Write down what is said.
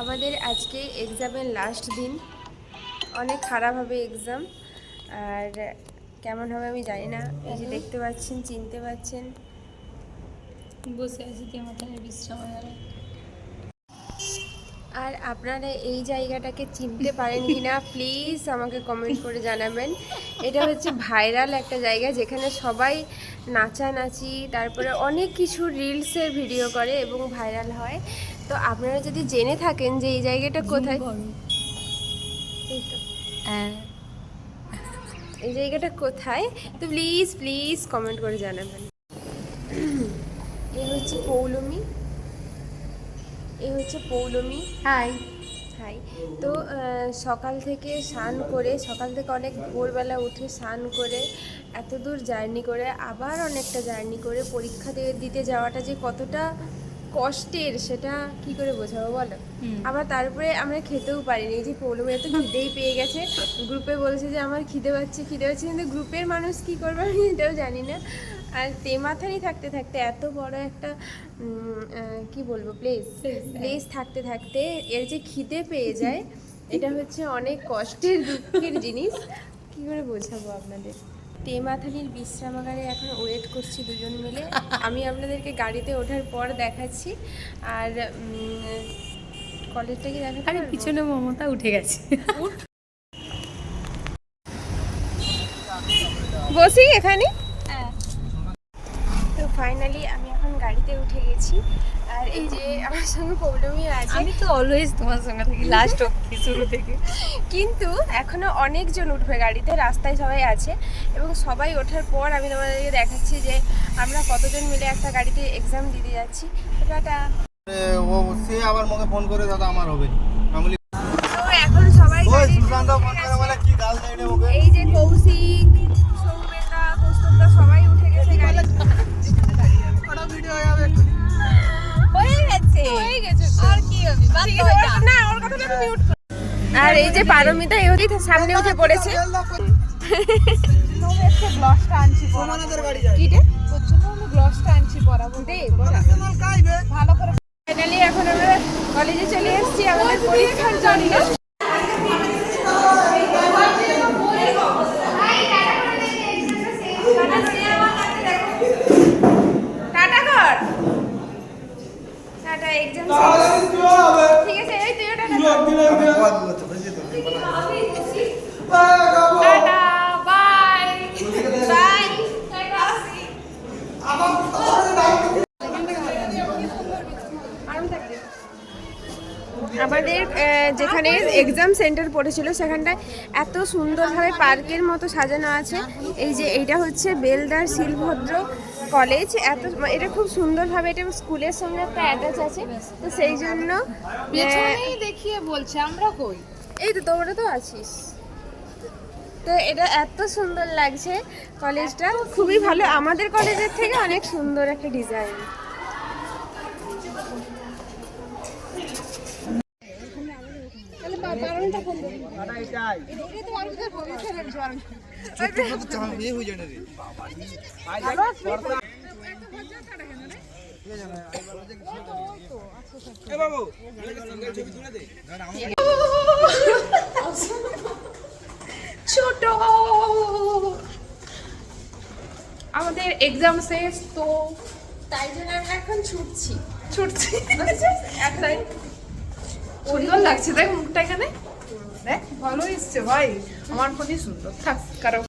আমাদের আজকে এক্সামের লাস্ট দিন। অনেক খারাপ হবে এক্সাম, আর কেমন হবে আমি জানি না। এই যে দেখতে পাচ্ছেন, চিনতে পাচ্ছেন, বসে আছি তেমাথানের বিশ্রামাগারে। আর আপনারা এই জায়গাটাকে চিনতে পারেন কিনা প্লিজ আমাকে কমেন্ট করে জানাবেন। এটা হচ্ছে ভাইরাল একটা জায়গা, যেখানে সবাই নাচানাচি, তারপরে অনেক কিছু রিলসের ভিডিও করে এবং ভাইরাল হয়। তো আপনারা যদি জেনে থাকেন যে এই জায়গাটা কোথায়, এই তো এই জায়গাটা কোথায়, তো প্লিজ প্লিজ কমেন্ট করে জানাবেন। এই হচ্ছে পৌলমী, এই হচ্ছে পৌলমী। হাই। হাই। তো সকাল থেকে স্নান করে, সকাল থেকে অনেক ভোরবেলা উঠে স্নান করে, এত দূর জার্নি করে, আবার অনেকটা জার্নি করে পরীক্ষা দিতে যাওয়াটা যে কতটা কষ্টের সেটা কি করে বোঝাবো বলো। আবার তারপরে আমরা খেতেও পারিনি। এই যে পৌলমী এত খিদেই পেয়ে গেছে, গ্রুপে বলছে যে আমার খিদে পাচ্ছে খিদে পাচ্ছে, কিন্তু গ্রুপের মানুষ কি করবে আমি এটাও জানি না। আর তেমাথানি থাকতে থাকতে এত বড় একটা কি বলবো প্লেস থাকতে থাকতে এর যে খিদে পেয়ে যায়, এটা হচ্ছে অনেক কষ্টের দুঃখের জিনিস। কি করে বোঝাবো আপনাদের। তেমাথানির বিশ্রামাগারে এখন ওয়েট করছি দুজন মিলে। আমি আপনাদেরকে গাড়িতে ওঠার পর দেখাচ্ছি। আর কলেজটা কি দেখাচ্ছি, আরে পিছনে মমতা উঠে গেছে। বসি এখানে। তো ফাইনালি আমি এখন গাড়িতে উঠে গেছি, আর এই যে আমার সঙ্গে পৌলমী আছে। আমি তো অলওয়েজ তোমার সঙ্গে থাকি লাস্ট অবধি, শুরু থেকে। কিন্তু এখনো অনেকজন উঠবে গাড়িতে, রাস্তায় সবাই আছে, এবং সবাই ওঠার পর আমি তোমাদেরকে দেখাচ্ছি যে আমরা কতজন মিলে একটা গাড়িতে এক্সাম দিতে যাচ্ছি। তো টাটা। ও সে আবার আমাকে ফোন করে দাদা আমার হবে আমি তো এখন সবাই ওই সুশান্ত ফোন করে বলে কি গাল দেয় রে ওকে। এই যে কৌশিক, সৌমেনদা, কৌস্তবদা সবাই উঠে গেছে গাড়িতে। বড় ভিডিও হয়ে যাবে। হয়ে গেছে আর কি হবে, না ওর কথাটা তুমি মিউট করো। আর এই যে পারমিতা এওই সামনে উঠে পড়েছে। গ্লসটা আনছি সমানাদের গাড়ি যায় কিটে ওর জন্য আমি গ্লসটা আনছি পরাবো দে বলা। ন্যাশনাল কাইবে ভালো করে। ফাইনালি এখন আমরা কলেজে চলে এসেছি আমাদের পরীক্ষার জন্য। টাটা কর, টাটা। এক্সাম ঠিক আছে, এই তুইও টাটা কর। Tata, bye bye. আমাদের যেখানে এক্সাম সেন্টার পড়েছিল সেখানটায় এত সুন্দরভাবে পার্কের মতো সাজানো আছে। এই যে এইটা হচ্ছে বেলদার শিলভদ্র কলেজ। এটা খুব সুন্দরভাবে, এটা স্কুলের সঙ্গে একটা অ্যাটাচ আছে, তো সেই জন্য পেছনেই দেখিয়ে বলছে আমরা কই। এই তো তোমরা তো আছিস। তো এটা এত সুন্দর লাগছে কলেজটা, খুবই ভালো। আমাদের কলেজের থেকে অনেক সুন্দর একটা ডিজাইন। ছোট আমাদের এক্সাম শেষ, তো তাই জন্য আমরা এখন ছুটছি। ছুটছি একটাই। সুন্দর লাগছে দেখ মুখটা এখানে, দেখ ভালো এসছে ভাই, আমার প্রতি সুন্দর থাক কারো।